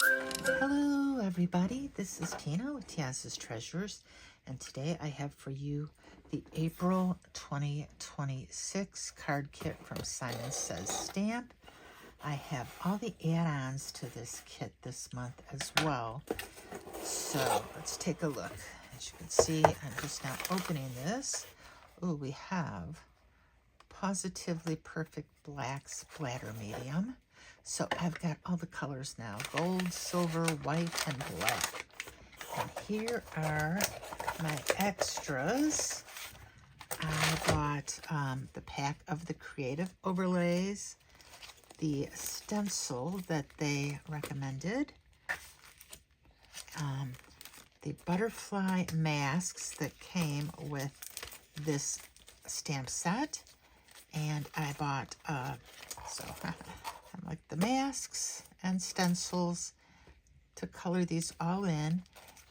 Hello everybody, this is Tina with Tiana's Treasures, and today I have for you the April 2026 card kit from Simon Says Stamp. I have all the add-ons to this kit this month as well, so let's take a look. As you can see, I'm just now opening this. Oh, we have Positively Perfect Black Splatter Medium. So I've got all the colors now: gold, silver, white, and black. And here are my extras. I bought the pack of the creative overlays, the stencil that they recommended, the butterfly masks that came with this stamp set, and I bought I like the masks and stencils to color these all in.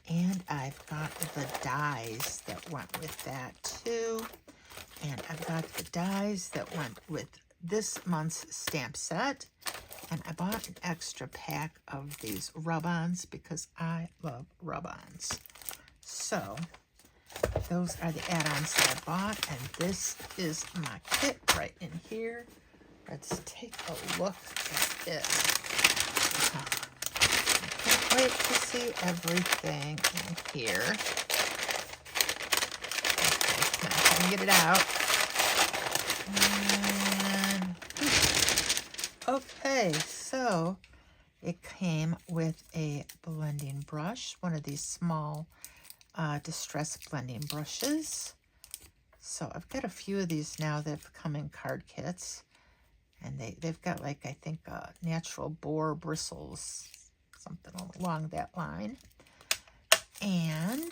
And I've got the dies that went with that too. And I've got the dies that went with this month's stamp set. And I bought an extra pack of these rub-ons because I love rub-ons. So those are the add-ons that I bought. And this is my kit right in here. Let's take a look at it. I can't wait to see everything in here. Okay, now I can get it out. And, okay, so it came with a blending brush, one of these small distress blending brushes. So I've got a few of these now that have come in card kits. And they've got, like, I think, natural boar bristles, something along that line. And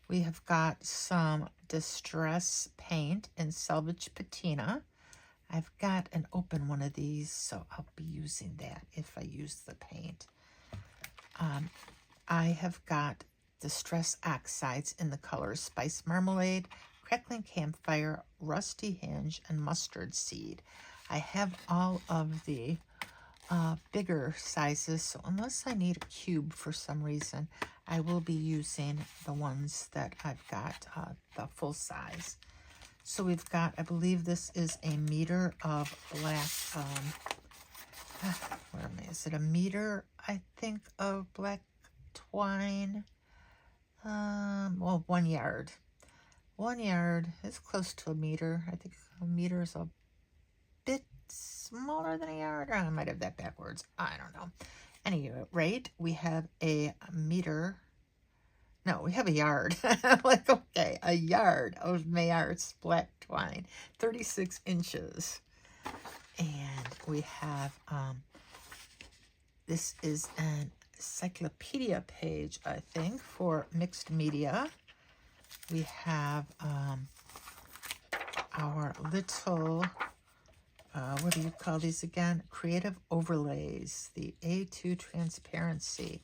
we have got some distress paint in Selvage Patina. I've got an open one of these, so I'll be using that if I use the paint. I have got Distress Oxides in the colors Spice Marmalade, Crackling Campfire, Rusty Hinge, and Mustard Seed. I have all of the bigger sizes, so unless I need a cube for some reason, I will be using the ones that I've got, the full size. So we've got, I believe this is a meter of black, where am I? Is it a meter, I think, of black twine? Well, 1 yard. 1 yard is close to a meter. I think a meter is a bit smaller than a yard, or I might have that backwards. I don't know. Any rate, we have a meter. No, we have a yard. I'm like, okay, a yard of Mayart's black twine, 36 inches. And we have, this is an encyclopedia page, I think, for mixed media. We have our little, what do you call these again? Creative overlays, the A2 transparency.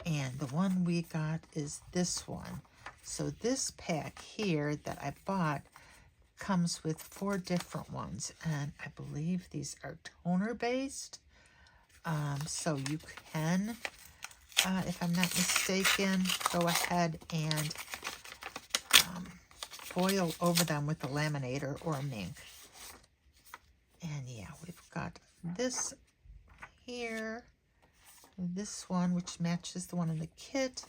And the one we got is this one. So this pack here that I bought comes with 4 different ones. And I believe these are toner based. So you can, if I'm not mistaken, go ahead and foil over them with a laminator or a mink. And yeah, we've got this here, this one, which matches the one in the kit,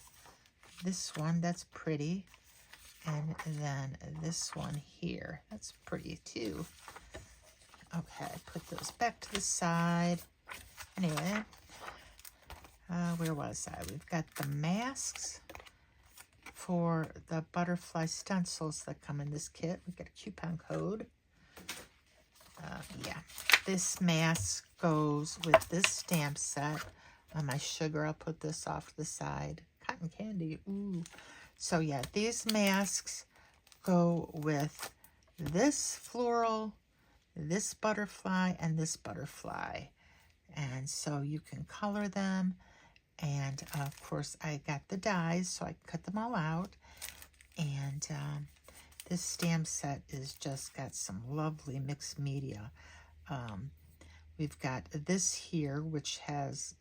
this one, that's pretty, and then this one here, that's pretty too. Okay, put those back to the side. Anyway, where was I? We've got the masks for the butterfly stencils that come in this kit. We've got a coupon code. Yeah, this mask goes with this stamp set. My sugar, I'll put this off to the side. Cotton candy, ooh. So yeah, these masks go with this floral, this butterfly, and this butterfly. And so you can color them. And of course, I got the dies, so I cut them all out. And this stamp set is just got some lovely mixed media. We've got this here, which has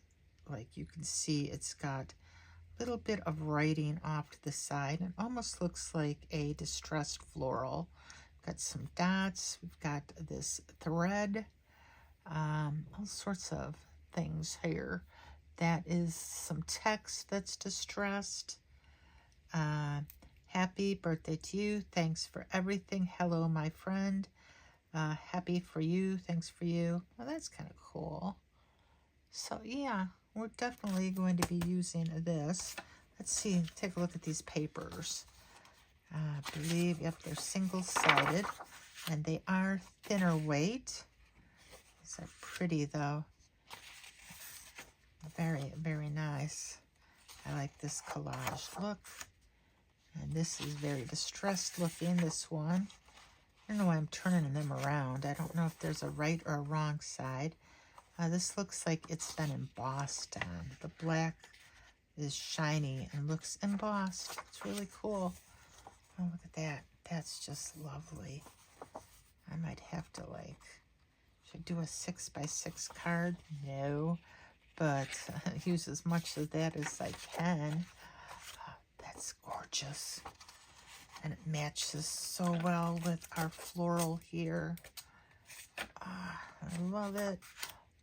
like you can see it's got a little bit of writing off to the side. It almost looks like a distressed floral. Got some dots. We've got this thread. All sorts of things here. That is some text that's distressed. Happy birthday to you. Thanks for everything. Hello, my friend. Happy for you. Thanks for you. Well, that's kind of cool. So, yeah, we're definitely going to be using this. Let's see. Take a look at these papers. I believe, yep, they're single-sided, and they are thinner weight. These are pretty, though. Very, very nice. I like this collage look. And this is very distressed looking, this one. I don't know why I'm turning them around. I don't know if there's a right or a wrong side. This looks like it's been embossed on. The black is shiny and looks embossed. It's really cool. Oh, look at that. That's just lovely. I might have to, like, should I do a 6x6 card? No. But use as much of that as I can. That's gorgeous. And it matches so well with our floral here. I love it.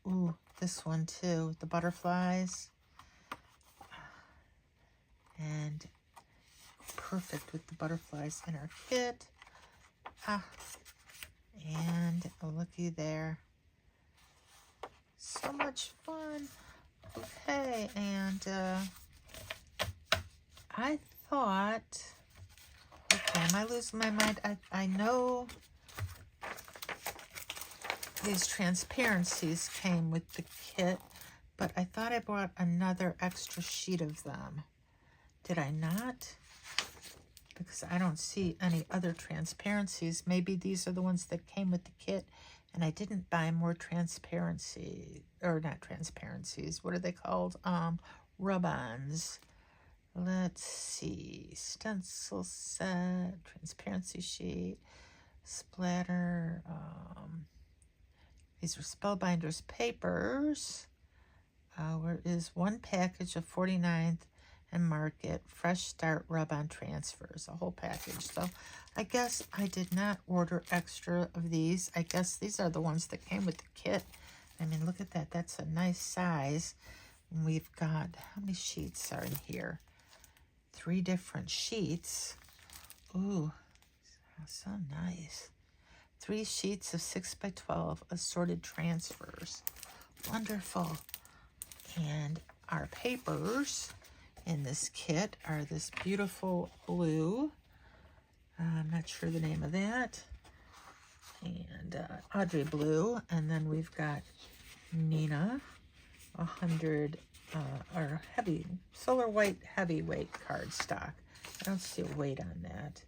Ooh, this one too. The butterflies. And perfect with the butterflies in our kit. And looky there. So much fun. Okay, and I thought, okay, am I losing my mind? I know these transparencies came with the kit, but I thought I bought another extra sheet of them. Did I not? Because I don't see any other transparencies. Maybe these are the ones that came with the kit, and I didn't buy more transparency, or not transparencies. What are they called? Rub-ons. Let's see. Stencil set, transparency sheet, splatter. These are Spellbinders papers. Where is one package of 49th and Market Fresh Start Rub-On Transfers, a whole package. So I guess I did not order extra of these. I guess these are the ones that came with the kit. I mean, look at that. That's a nice size. And we've got, how many sheets are in here? 3 different sheets. Ooh, so nice. 3 sheets of 6x12 assorted transfers. Wonderful. And our papers in this kit are this beautiful blue. I'm not sure the name of that. And Audrey blue. And then we've got Nina, 100 or heavy, solar white heavyweight cardstock. I don't see a weight on that.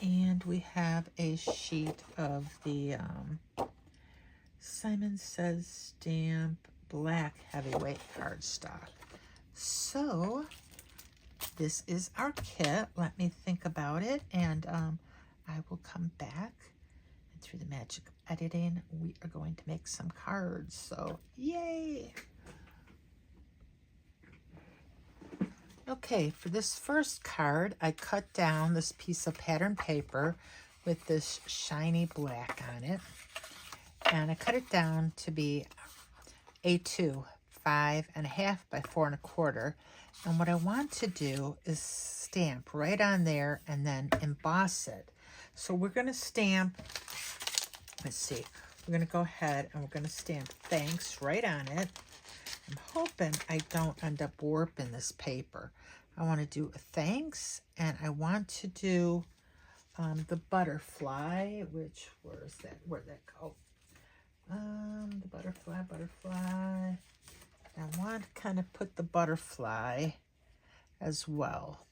And we have a sheet of the Simon Says stamp black heavyweight cardstock. So this is our kit. Let me think about it, and I will come back. And through the magic of editing, we are going to make some cards. So yay! Okay, for this first card, I cut down this piece of pattern paper with this shiny black on it. And I cut it down to be A2, 5.5 by 4.25. And what I want to do is stamp right on there and then emboss it. So we're going to stamp, let's see, we're going to go ahead and we're going to stamp thanks right on it. I'm hoping I don't end up warping this paper. I want to do a thanks, and I want to do the butterfly, which, where is that? Where'd that go? The butterfly. I want to kind of put the butterfly as well.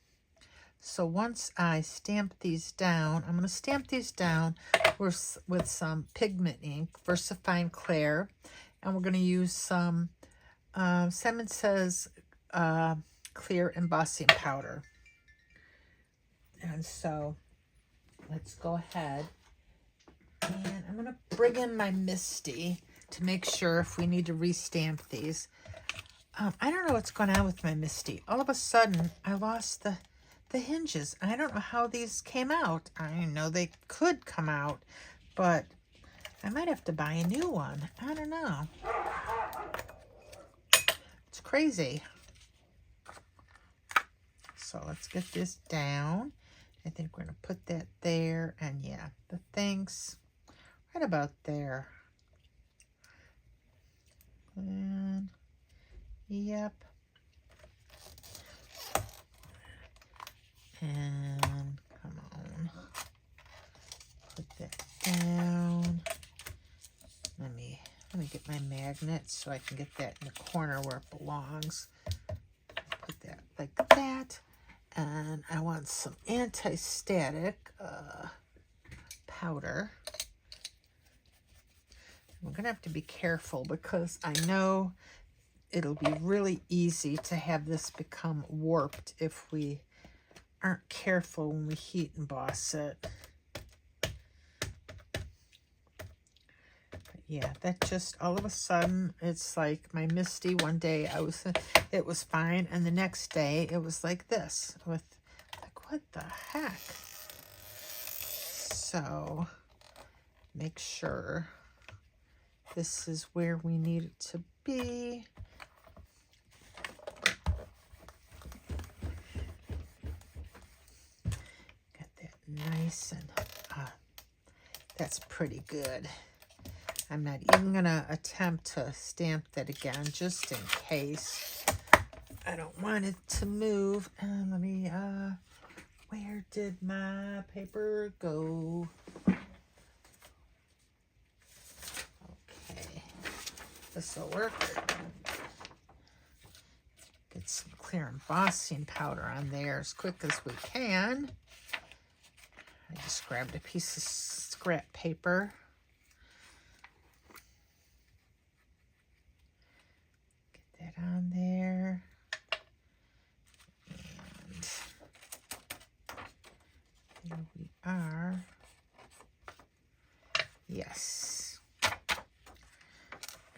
So once I stamp these down, I'm going to stamp these down with some pigment ink, VersaFine Clair, and we're going to use some Simon Says clear embossing powder. And so let's go ahead, and I'm going to bring in my Misty to make sure if we need to restamp these. I don't know what's going on with my Misty. All of a sudden, I lost the hinges. I don't know how these came out. I know they could come out, but I might have to buy a new one. I don't know. It's crazy. So let's get this down. I think we're going to put that there. And yeah, the things right about there. And yep. And come on. Put that down. Let me get my magnet so I can get that in the corner where it belongs. Put that like that. And I want some anti-static powder. We're going to have to be careful because I know it'll be really easy to have this become warped if we aren't careful when we heat emboss it. Yeah, that just all of a sudden, it's like my Misty one day, it was fine. And the next day it was like this with like, what the heck? So make sure this is where we need it to be. Got that nice and, that's pretty good. I'm not even going to attempt to stamp that again, just in case. I don't want it to move. And let me, where did my paper go? Okay, this will work. Get some clear embossing powder on there as quick as we can. I just grabbed a piece of scrap paper. That on there, and there we are. Yes.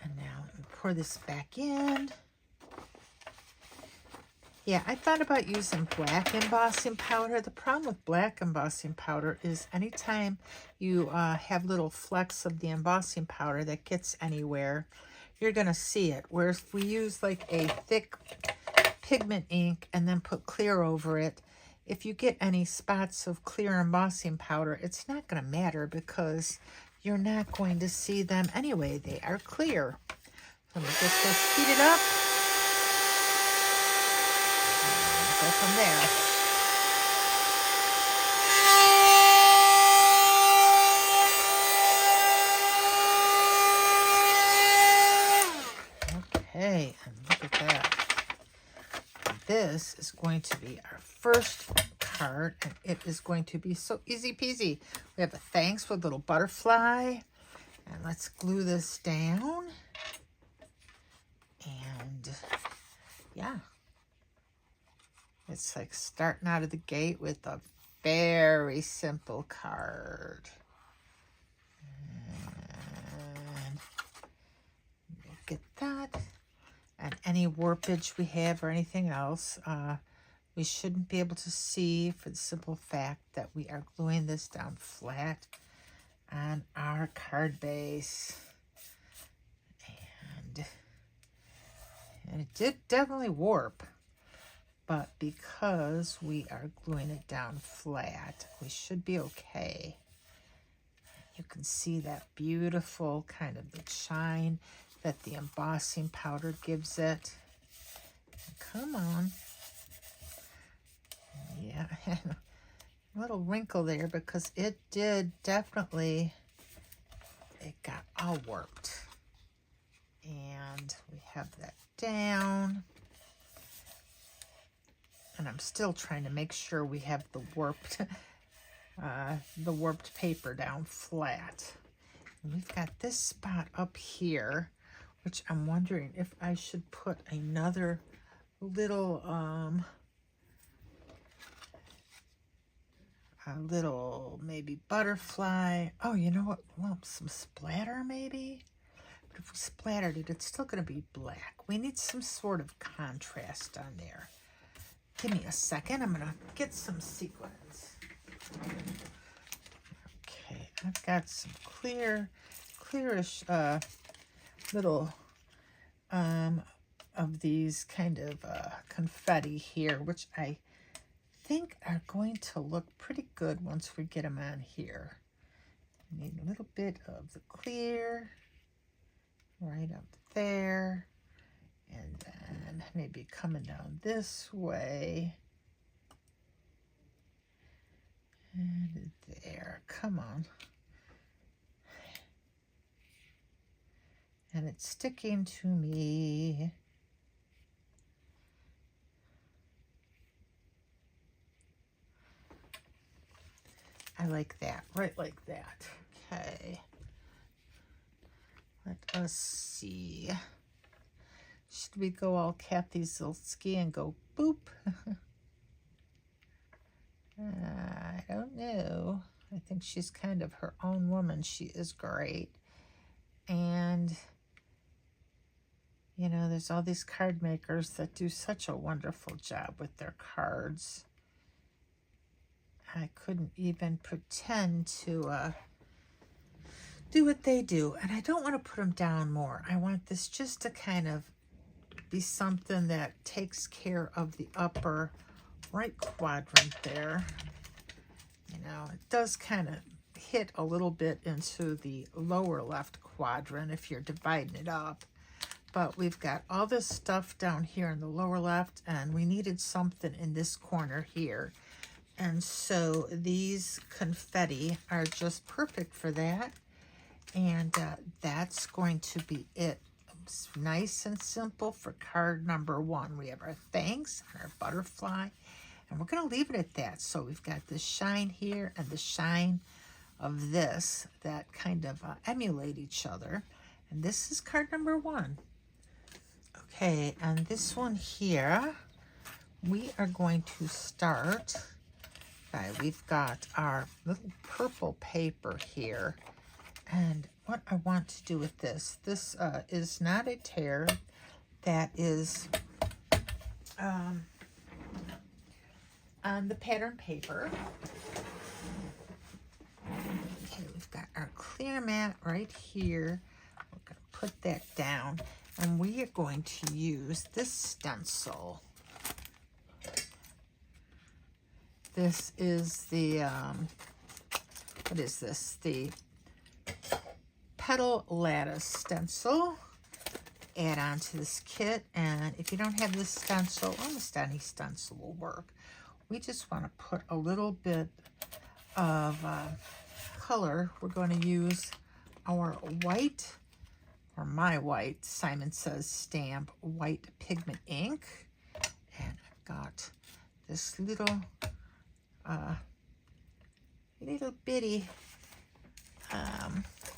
And now let me pour this back in. Yeah, I thought about using black embossing powder. The problem with black embossing powder is anytime you have little flecks of the embossing powder that gets anywhere, you're going to see it. Whereas if we use like a thick pigment ink and then put clear over it, if you get any spots of clear embossing powder, it's not going to matter because you're not going to see them anyway. They are clear. Let me get this heated up. And go from there. Okay, and look at that. This is going to be our first card, and it is going to be so easy peasy. We have a thanks with a little butterfly, and let's glue this down. And yeah, it's like starting out of the gate with a very simple card. And get that. And any warpage we have or anything else, we shouldn't be able to see for the simple fact that we are gluing this down flat on our card base. And it did definitely warp, but because we are gluing it down flat, we should be okay. You can see that beautiful kind of big shine that the embossing powder gives it. Come on. Yeah, a little wrinkle there because it did definitely, it got all warped. And we have that down. And I'm still trying to make sure we have the warped paper down flat. And we've got this spot up here, which I'm wondering if I should put another little, a little maybe butterfly. Oh, you know what? Well, some splatter maybe. But if we splattered it, it's still going to be black. We need some sort of contrast on there. Give me a second. I'm going to get some sequins. Okay, I've got some clearish little of these kind of confetti here, which I think are going to look pretty good once we get them on here. I need a little bit of the clear right up there, and then maybe coming down this way. And there, come on. And it's sticking to me. I like that, right like that. Okay. Let us see. Should we go all Kathy Zilski and go boop? I don't know. I think she's kind of her own woman. She is great. And, you know, there's all these card makers that do such a wonderful job with their cards. I couldn't even pretend to do what they do. And I don't want to put them down more. I want this just to kind of be something that takes care of the upper right quadrant there. You know, it does kind of hit a little bit into the lower left quadrant if you're dividing it up. But we've got all this stuff down here in the lower left, and we needed something in this corner here. And so these confetti are just perfect for that. And that's going to be it. It's nice and simple for card number 1. We have our thanks and our butterfly, and we're going to leave it at that. So we've got the shine here and the shine of this that kind of emulate each other. And this is card number 1. Okay, and this one here, we are going to start by, we've got our little purple paper here. And what I want to do with this is not a tear. That is on the pattern paper. Okay, we've got our clear mat right here. We're going to put that down, and we are going to use this stencil. This is the, what is this? The Petal Lattice stencil. Add on to this kit, and if you don't have this stencil, almost any stencil will work. We just want to put a little bit of color. We're going to use our white, or my white, Simon Says stamp, white pigment ink. And I've got this little bitty,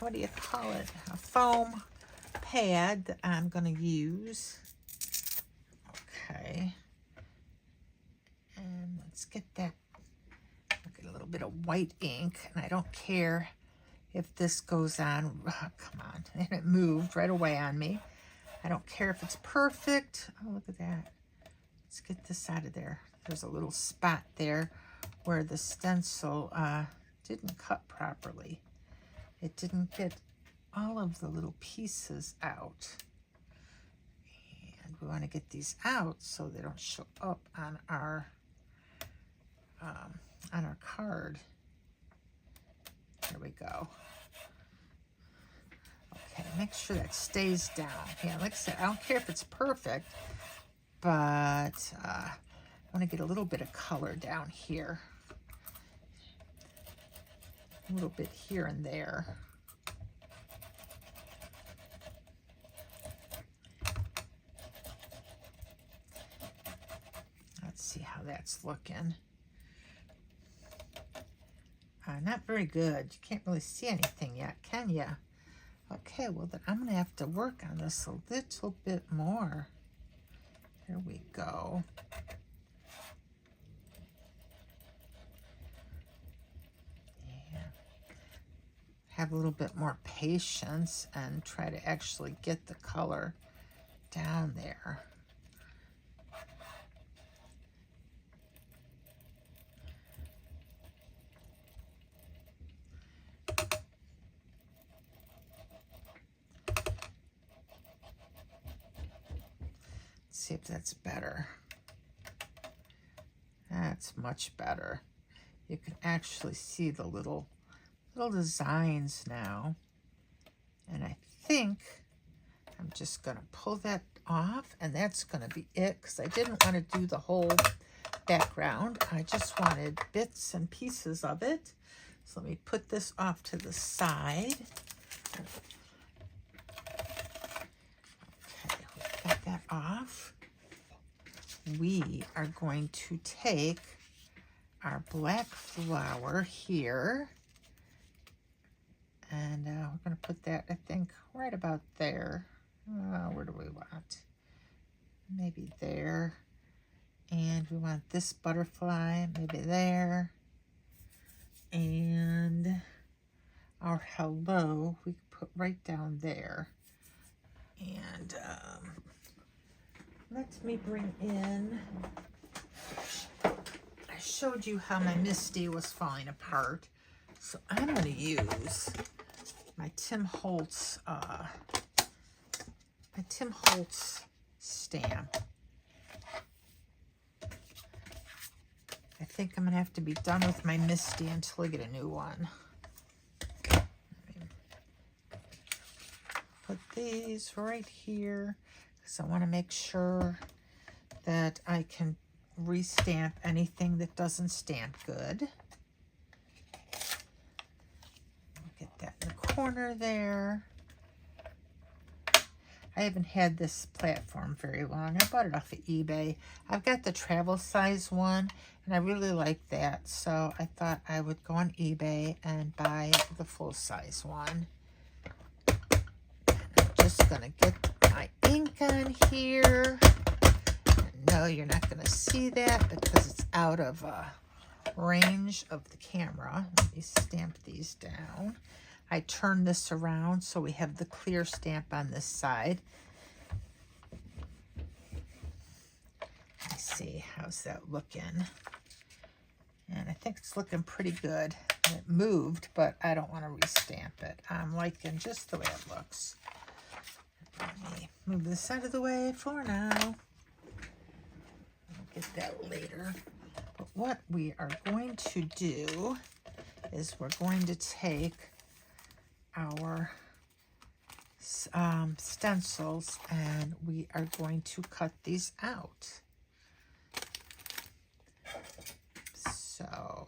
what do you call it? A foam pad that I'm going to use. Okay. And let's get that. I'll get a little bit of white ink, and I don't care if this goes on. Oh, come on. And it moved right away on me. I don't care if it's perfect. Oh, look at that. Let's get this out of there. There's a little spot there where the stencil didn't cut properly. It didn't get all of the little pieces out. And we want to get these out so they don't show up on our card. There we go. Okay, make sure that stays down. Yeah, like I said, I don't care if it's perfect, but I want to get a little bit of color down here. A little bit here and there. Let's see how that's looking. Not very good. You can't really see anything yet, can you? Okay, well then I'm going to have to work on this a little bit more. There we go. have a little bit more patience and try to actually get the color down there. See if that's better. That's much better. You can actually see the little designs now. And I think I'm just going to pull that off, and that's going to be it, because I didn't want to do the whole background. I just wanted bits and pieces of it. So let me put this off to the side. Okay, we've got that off. We are going to take our black flower here, and we're going to put that, I think, right about there. Where do we want? Maybe there. And we want this butterfly maybe there. And our hello we can put right down there. And let me bring in, I showed you how my Misty was falling apart. So I'm going to use my Tim Holtz stamp. I think I'm going to have to be done with my Misty until I get a new one. Put these right here because I want to make sure that I can restamp anything that doesn't stamp good. Get that in the corner there. I haven't had this platform very long. I bought it off of eBay. I've got the travel size one, and I really like that. So I thought I would go on eBay and buy the full size one. Just gonna get my ink on here. No, you're not gonna see that because it's out of range of the camera. Let me stamp these down. I turn this around so we have the clear stamp on this side. Let's see, how's that looking? And I think it's looking pretty good. It moved, but I don't want to restamp it. I'm liking just the way it looks. Let me move this out of the way for now. I'll get that later. But what we are going to do is we're going to take our stencils and we are going to cut these out. So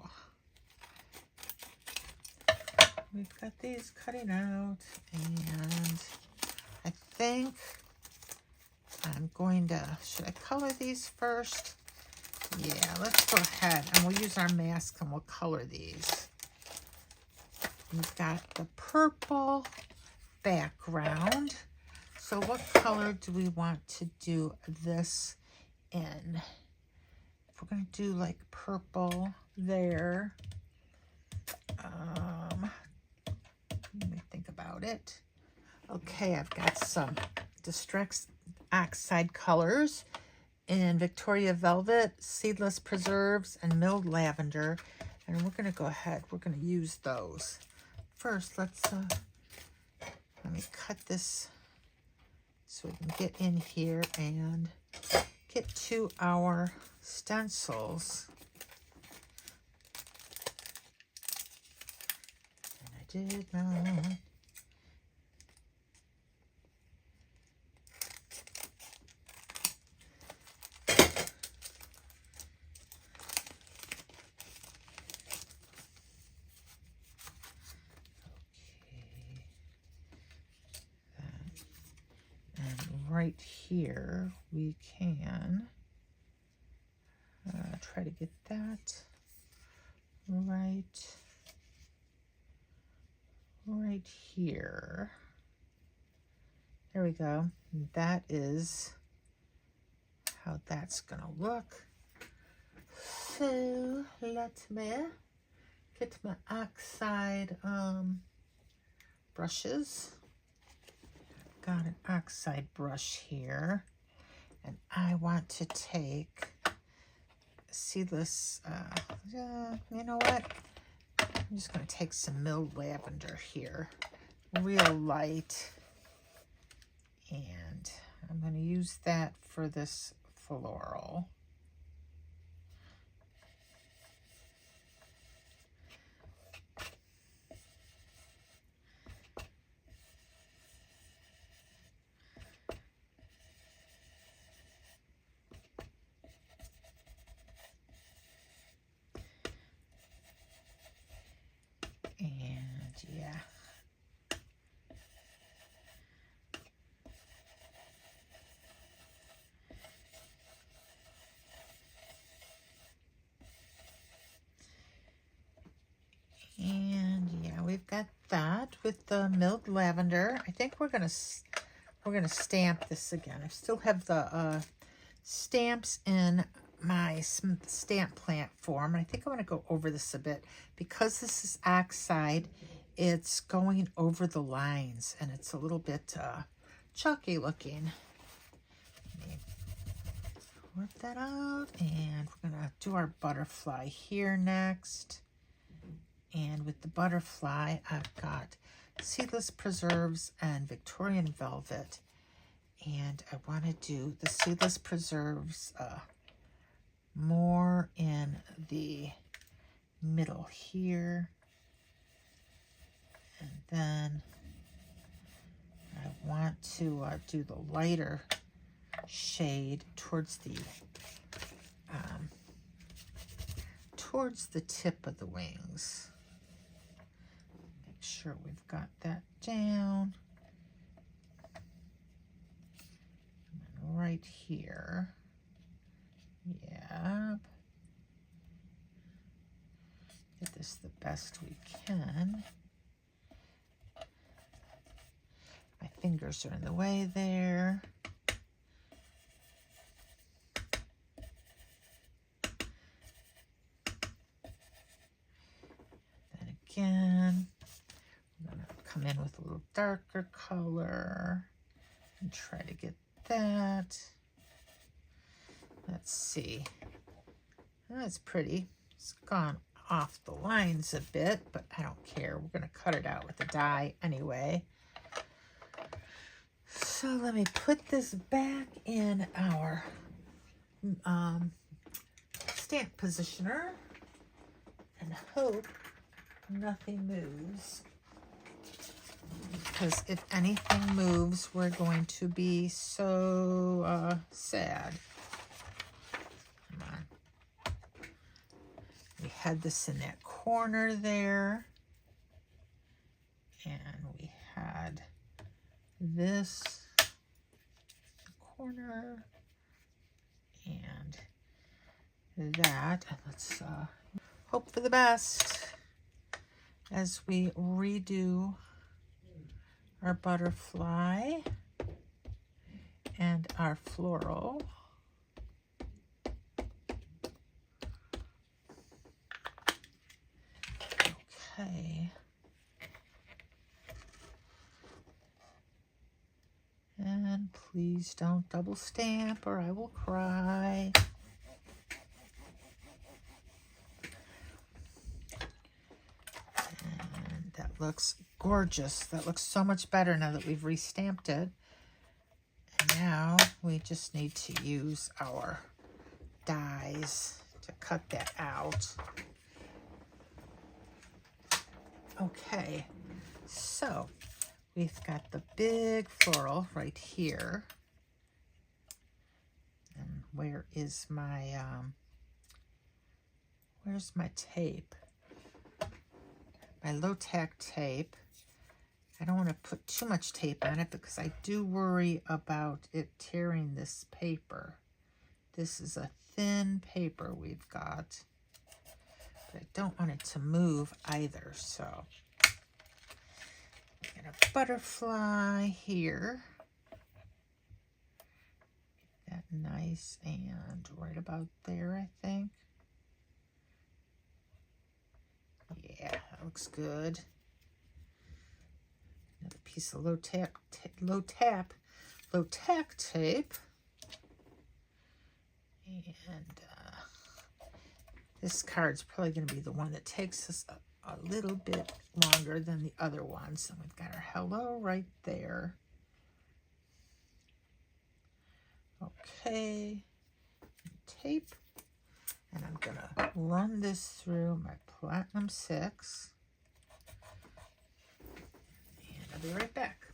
we've got these cutting out, and I think I'm going to, should I color these first? Yeah, let's go ahead and we'll use our mask and we'll color these. We've got the purple background. So what color do we want to do this in? If we're going to do like purple there, let me think about it. Okay, I've got some Distress Oxide colors in Victoria Velvet, Seedless Preserves, and Milled Lavender. And we're going to go ahead, we're going to use those. First, let me cut this so we can get in here and get to our stencils. And I did not. Right here, we can try to get that right here. There we go. That is how that's gonna look. So let me get my oxide brushes. Got an oxide brush here, and I want to take seedless, you know what? I'm just going to take some milled lavender here, real light, and I'm going to use that for this floral. And yeah. And yeah, we've got that with the milled lavender. I think we're gonna stamp this again. I still have the stamps in my stamp plant form. And I think I want to go over this a bit because this is oxide. It's going over the lines and it's a little bit chalky looking. Work that out, and we're gonna do our butterfly here next. And with the butterfly, I've got Seedless Preserves and Victorian Velvet. And I want to do the Seedless Preserves more in the middle here. And then I want to do the lighter shade towards the tip of the wings. Make sure we've got that down. And right here. Yep. Get this the best we can. My fingers are in the way there. Then again, I'm going to come in with a little darker color and try to get that. Let's see. That's pretty. It's gone off the lines a bit, but I don't care. We're going to cut it out with the die anyway. So let me put this back in our stamp positioner and hope nothing moves. Because if anything moves, we're going to be so sad. Come on. We had this in that corner there. And we had this corner and that. And let's hope for the best as we redo our butterfly and our floral. Okay. And please don't double stamp or I will cry. And that looks gorgeous. That looks so much better now that we've restamped it. And now we just need to use our dies to cut that out. Okay, so we've got the big floral right here. And where is my, where's my tape? My low-tack tape. I don't want to put too much tape on it because I do worry about it tearing this paper. This is a thin paper we've got. But I don't want it to move either, so. Get a butterfly here. Get that nice and right about there, I think. Yeah, that looks good. piece of low tack tape. And this card's probably going to be the one that takes us a little bit longer than the other ones. And we've got our hello right there. Okay, tape. And I'm going to run this through my Platinum 6. And I'll be right back.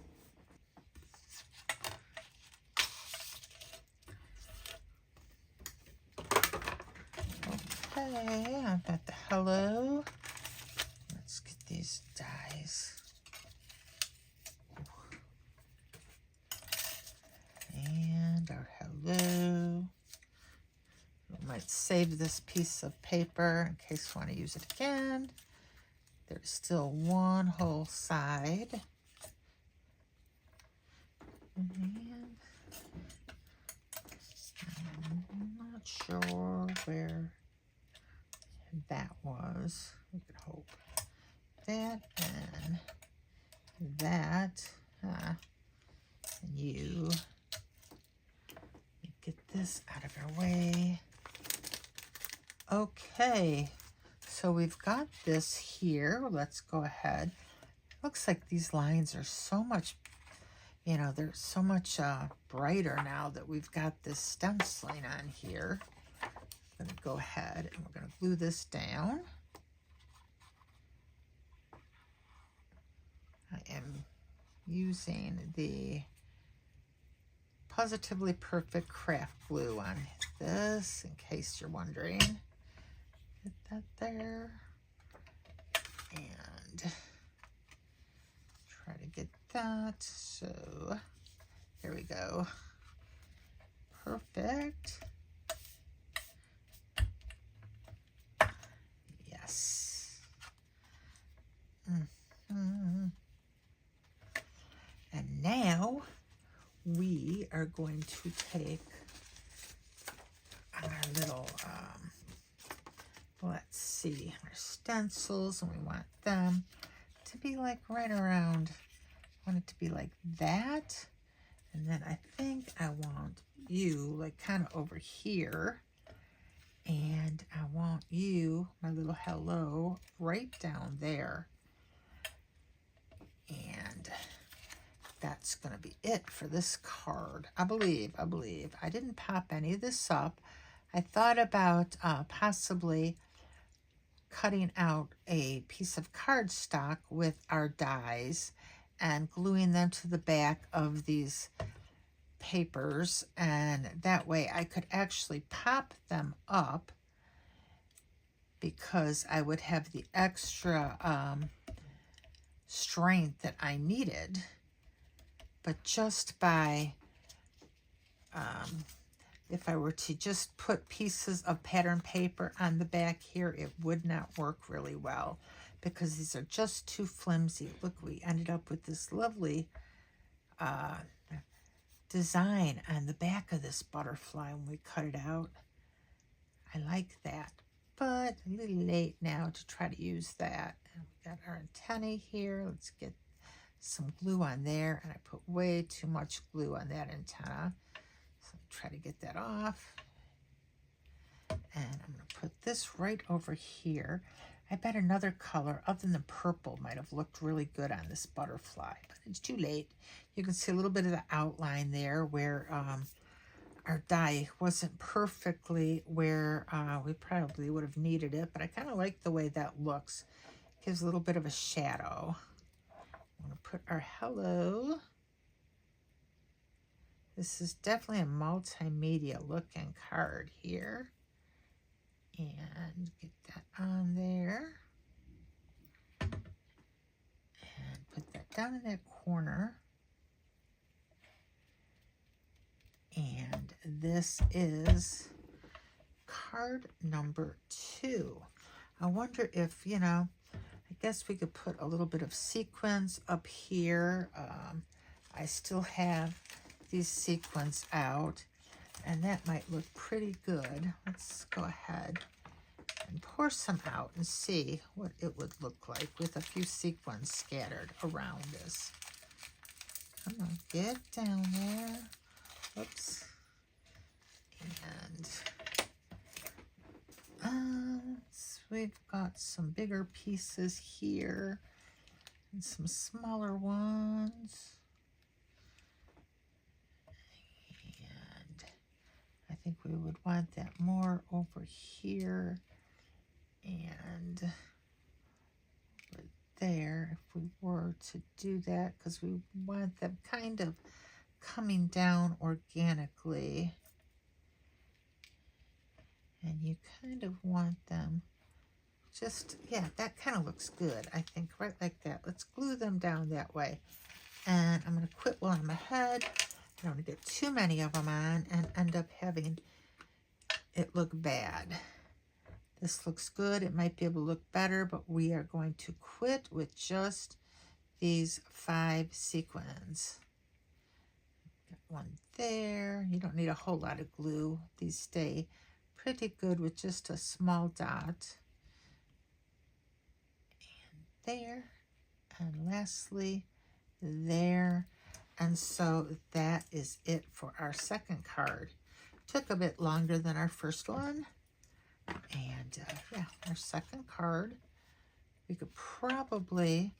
Okay, I've got the hello. Let's get these dies. And our hello. We might save this piece of paper in case we want to use it again. There's still one whole side. And I'm not sure where that was. We could hope that and that. And you get this out of our way. Okay, so we've got this here. Let's go ahead. Looks like these lines are so much, you know, they're so much brighter now that we've got this stenciling on here. I'm going to go ahead and we're going to glue this down. I am using the Positively Perfect craft glue on this, in case you're wondering. Get that there. And try to get that. So there we go. Perfect. Yes. And now we are going to take our little, let's see, our stencils, and we want them to be like right around, I want it to be like that. And then I think I want you like kind of over here. And I want you, my little hello, right down there. And that's going to be it for this card. I believe. I didn't pop any of this up. I thought about possibly cutting out a piece of cardstock with our dies and gluing them to the back of these papers, and that way I could actually pop them up because I would have the extra strength that I needed. But just by if I were to just put pieces of pattern paper on the back here, it would not work really well because these are just too flimsy. Look, we ended up with this lovely design on the back of this butterfly when we cut it out. I like that, but a little late now to try to use that. And we got our antennae here. Let's get some glue on there, and I put way too much glue on that antenna. So try to get that off. And I'm going to put this right over here. I bet another color other than the purple might have looked really good on this butterfly, but it's too late. You can see a little bit of the outline there where our die wasn't perfectly where we probably would have needed it, but I kind of like the way that looks. Gives a little bit of a shadow. I'm going to put our hello. This is definitely a multimedia looking card here. And get that on there. And put that down in that corner. And this is card number 2. I wonder if, you know, I guess we could put a little bit of sequins up here. I still have these sequins out, and that might look pretty good. Let's go ahead and pour some out and see what it would look like with a few sequins scattered around this. Come on, get down there. Oops. And we've got some bigger pieces here and some smaller ones. And I think we would want that more over here and over there if we were to do that, because we want them kind of coming down organically. And you kind of want them just, yeah, that kind of looks good, I think, right like that. Let's glue them down that way. And I'm going to quit while I'm ahead. I don't want to get too many of them on and end up having it look bad. This looks good. It might be able to look better, but we are going to quit with just these 5 sequins. Got one there. You don't need a whole lot of glue. These stay pretty good with just a small dot. And there. And lastly, there. And so that is it for our second card. Took a bit longer than our first one. And yeah, our second card, we could probably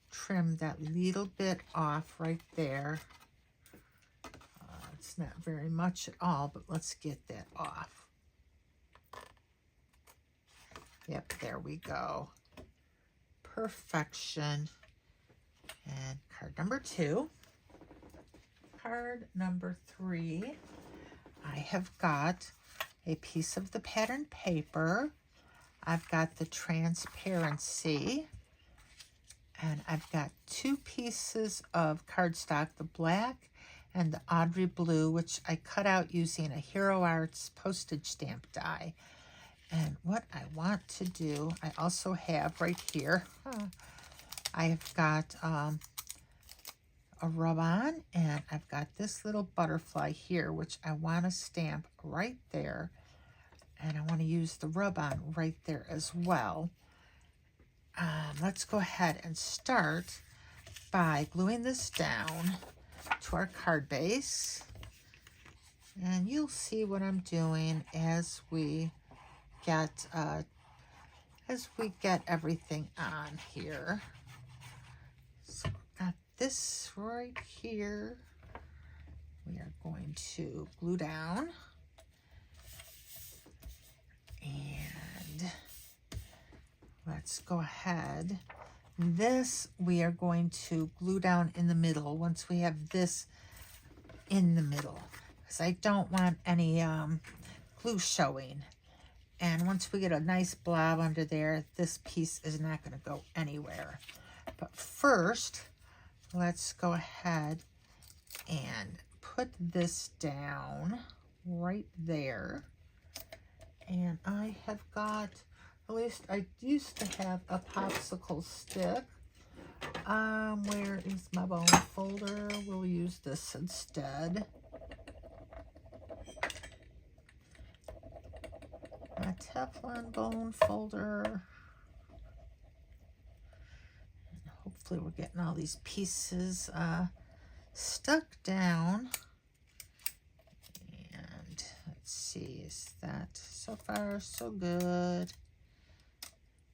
trim that little bit off right there. It's not very much at all, but let's get that off. Yep, there we go. Perfection. And card number 2. Card number 3, I have got a piece of the pattern paper. I've got the transparency. And I've got 2 pieces of cardstock, the black and the Audrey blue, which I cut out using a Hero Arts postage stamp die. And what I want to do, I also have right here, I have got a rub-on, and I've got this little butterfly here, which I want to stamp right there. And I want to use the rub-on right there as well. Let's go ahead and start by gluing this down to our card base. And you'll see what I'm doing as we get everything on here. So I've got this right here. We are going to glue down. And let's go ahead. This we are going to glue down in the middle once we have this in the middle, because I don't want any glue showing. And once we get a nice blob under there, this piece is not going to go anywhere. But first, let's go ahead and put this down right there. And I have got, at least I used to have a popsicle stick. Where is my bone folder? We'll use this instead. My Teflon bone folder. And hopefully we're getting all these pieces stuck down. And let's see, is that so far so good?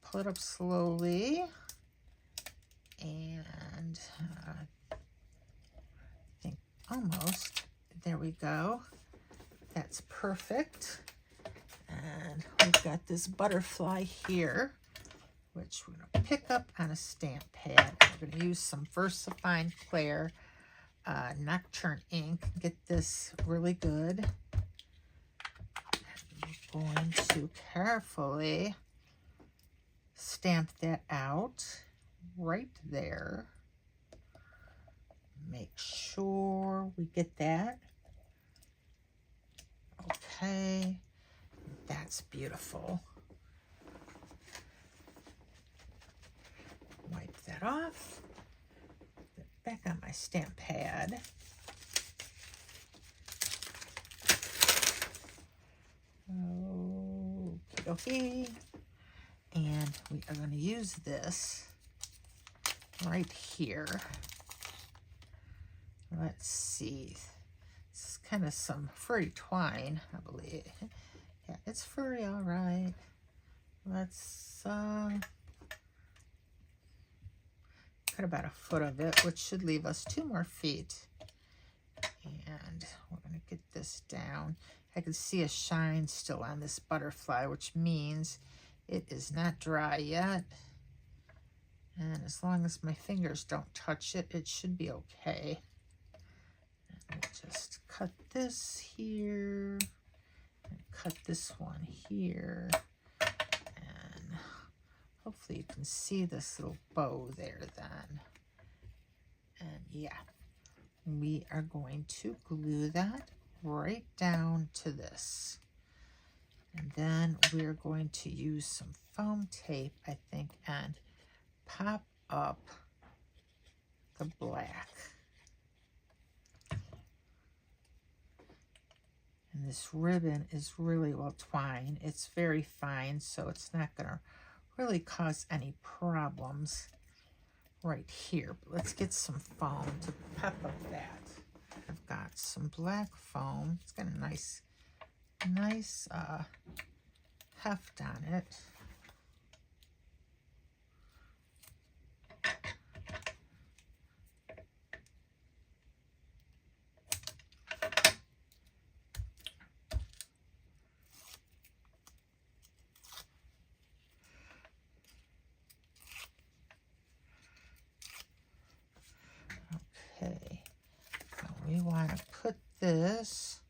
Pull it up slowly. And I think almost, there we go. That's perfect. And we've got this butterfly here, which we're going to pick up on a stamp pad. We're going to use some VersaFine Clair Nocturne ink. Get this really good. And we're going to carefully stamp that out right there. Make sure we get that. Okay. That's beautiful. Wipe that off. Put it back on my stamp pad. Okay. And we are going to use this right here. Let's see. This is kind of some furry twine, I believe. Yeah, it's furry, all right. Let's cut about a foot of it, which should leave us 2 more feet. And we're going to get this down. I can see a shine still on this butterfly, which means it is not dry yet. And as long as my fingers don't touch it, it should be okay. And we'll just cut this here, and cut this one here. And hopefully you can see this little bow there then. And yeah, we are going to glue that right down to this. And then we're going to use some foam tape, I think, and pop up the black. And this ribbon is really well twined. It's very fine, so it's not going to really cause any problems right here. But let's get some foam to pep up that. I've got some black foam. It's got a nice heft on it. Okay, so we want to put this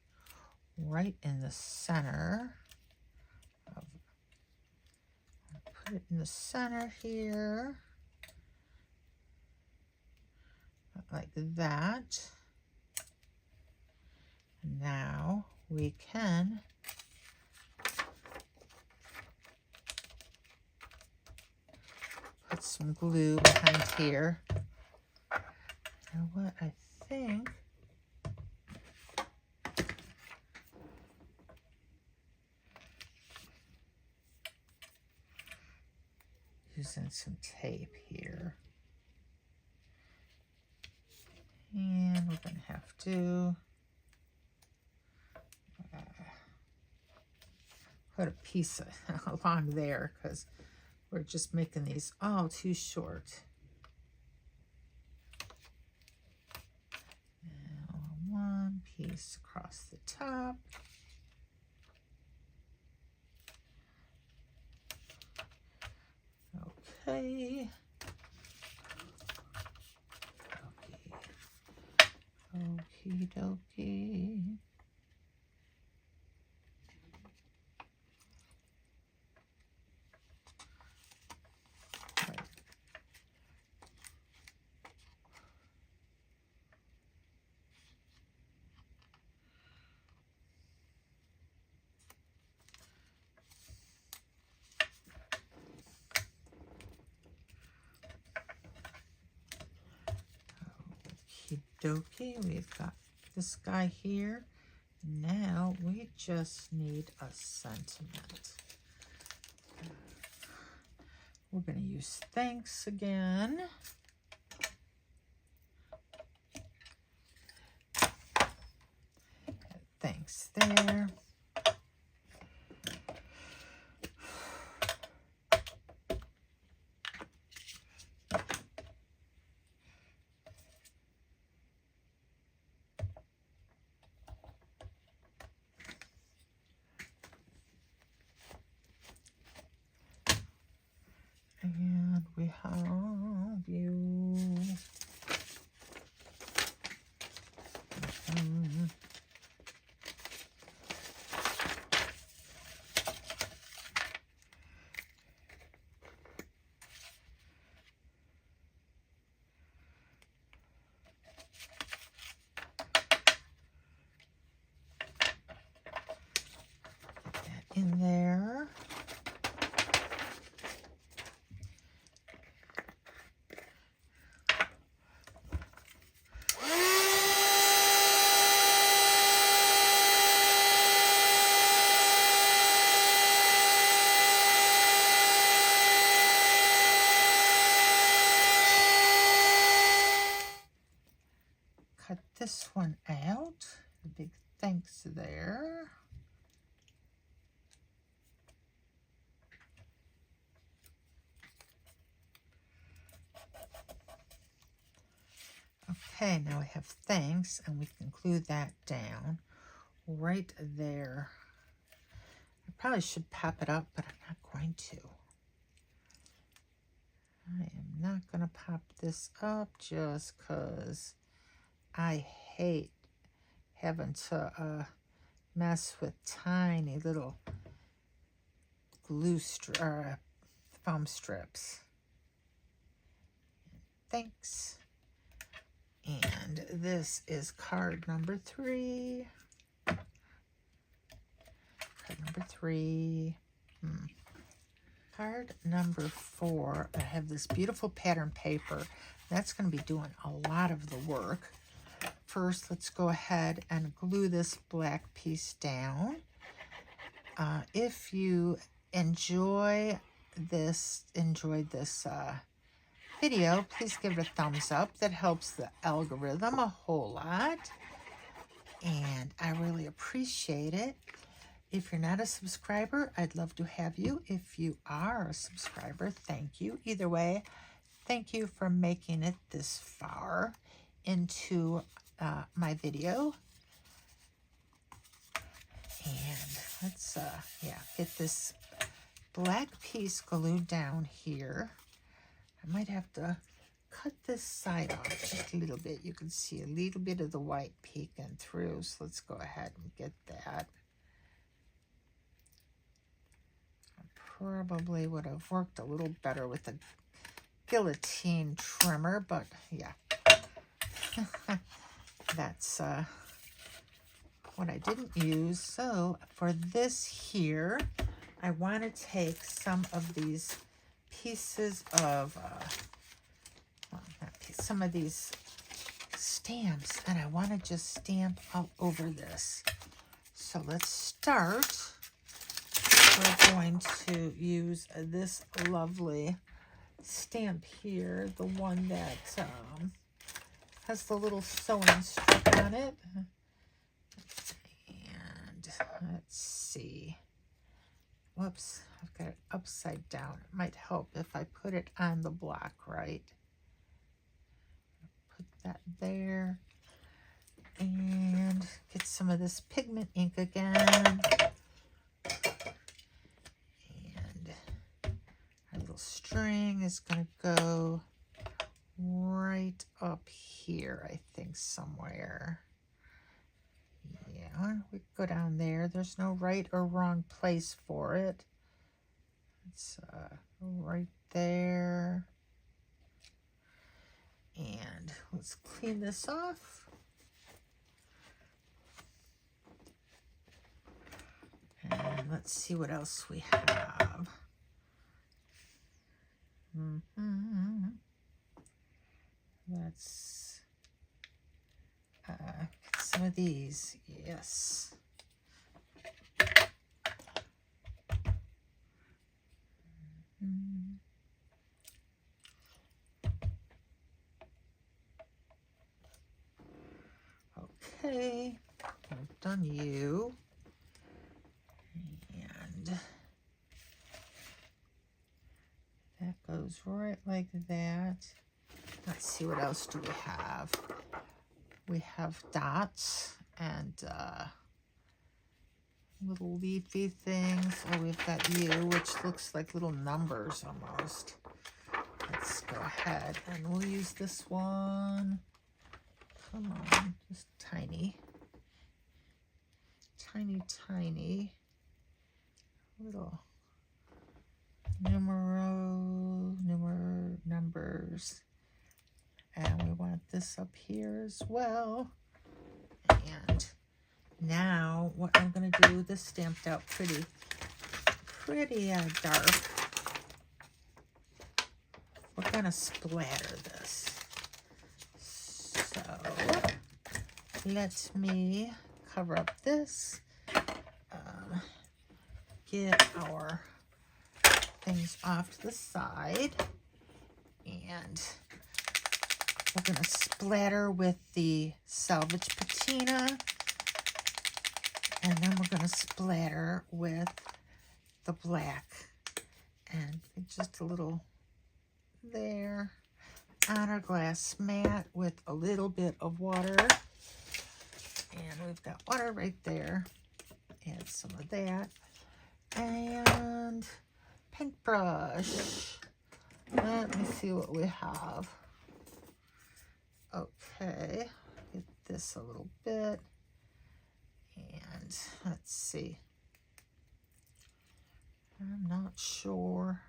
right in the center. Put it in the center here, like that. Now we can put some glue behind here. Now what I think, using some tape here, and we're going to have to put a piece along there because we're just making these all too short. Now, one piece across the top. Okay. Okie dokie. Right. Okie dokie, we've got this guy here. Now we just need a sentiment. We're going to use thanks again. Thanks there. And we have you. Get that in there. this one out. A big thanks there. Okay, now we have thanks, and we can glue that down right there. I probably should pop it up, but I'm not going to. I am not going to pop this up just because I hate having to mess with tiny little foam strips. Thanks. And this is card number 3. Card number 3. Card number 4. I have this beautiful pattern paper. That's going to be doing a lot of the work. First, let's go ahead and glue this black piece down. If you enjoyed this video, please give it a thumbs up. That helps the algorithm a whole lot, and I really appreciate it. If you're not a subscriber, I'd love to have you. If you are a subscriber, thank you. Either way, thank you for making it this far into my video. And let's get this black piece glued down here. I might have to cut this side off just a little bit. You can see a little bit of the white peeking through, so let's go ahead and get that. I probably would have worked a little better with a guillotine trimmer, but yeah. That's what I didn't use. So for this here, I want to take some of these pieces of some of these stamps, and I want to just stamp all over this. So let's start. We're going to use this lovely stamp here, the one that has the little sewing strip on it. And let's see. Whoops, I've got it upside down. It might help if I put it on the block, right? Put that there. And get some of this pigment ink again. And our little string is going to go right up here, I think, somewhere. Yeah, we go down there. There's no right or wrong place for it. It's right there. And let's clean this off. And let's see what else we have. Let's get some of these. Yes. Okay, I've done you. And that goes right like that. Let's see, what else do we have? We have dots and little leafy things. Oh, we've got you, which looks like little numbers almost. Let's go ahead and we'll use this one. Come on, just tiny. Tiny, tiny. Little numbers. And we want this up here as well. And now what I'm going to do, this stamped out pretty dark. We're going to splatter this. So let me cover up this. Get our things off to the side. And We're going to splatter with the Salvage Patina. And then we're going to splatter with the black. And just a little there on our glass mat with a little bit of water. And we've got water right there. Add some of that. And paintbrush. Let me see what we have. Okay, get this a little bit. And let's see. I'm not sure.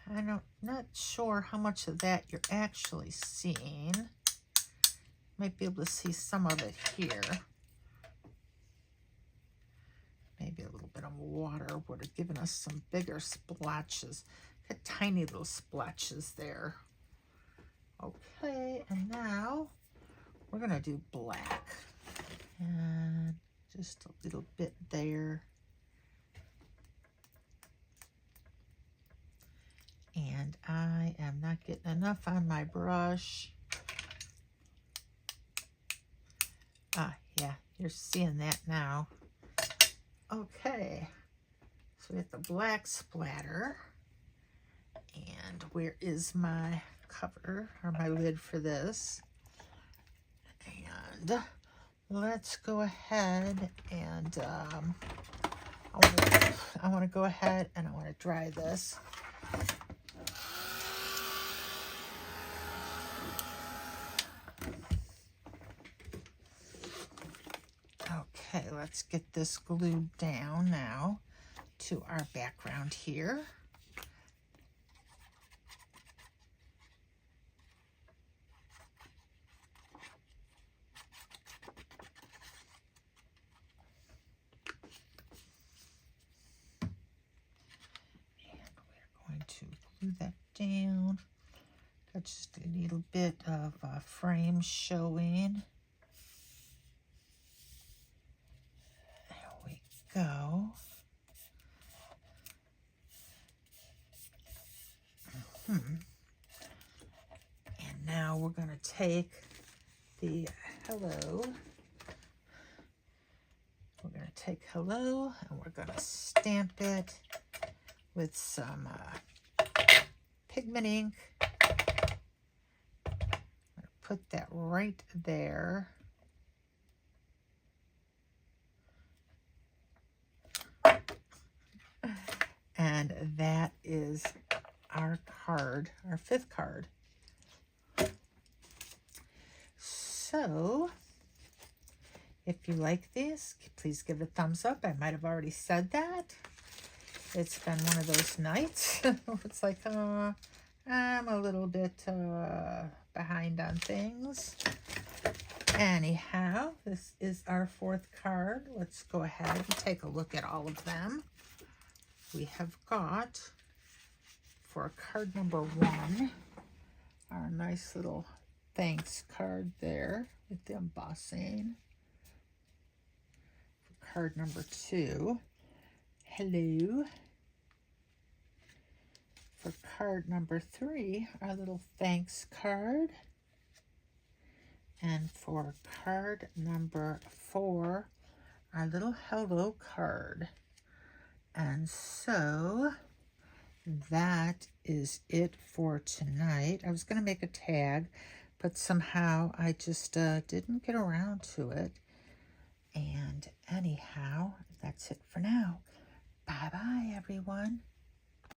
I'm not sure how much of that you're actually seeing. Might be able to see some of it here. Maybe a little bit of water would have given us some bigger splotches. Got tiny little splotches there. Okay, and now we're gonna do black. And just a little bit there. And I am not getting enough on my brush. Ah, yeah, you're seeing that now. Okay, so we have the black splatter. And where is my cover or my lid for this? And let's go ahead and I want to go ahead and I want to dry this. Okay, let's get this glued down now to our background here. To glue that down. Got just a little bit of frame showing. There we go. And now we're going to take the hello. We're going to take hello and we're going to stamp it with some pigment ink. I'm going to put that right there. And that is our card, our 5th card. So, if you like this, please give it a thumbs up. I might have already said that. It's been one of those nights where it's like, I'm a little bit behind on things. Anyhow, this is our 4th card. Let's go ahead and take a look at all of them. We have got, for card number 1, our nice little thanks card there with the embossing. For card number 2, hello. For card number 3, our little thanks card. And for card number 4, our little hello card. And so that is it for tonight. I was going to make a tag, but somehow I just didn't get around to it. And anyhow, that's it for now. Bye-bye, everyone.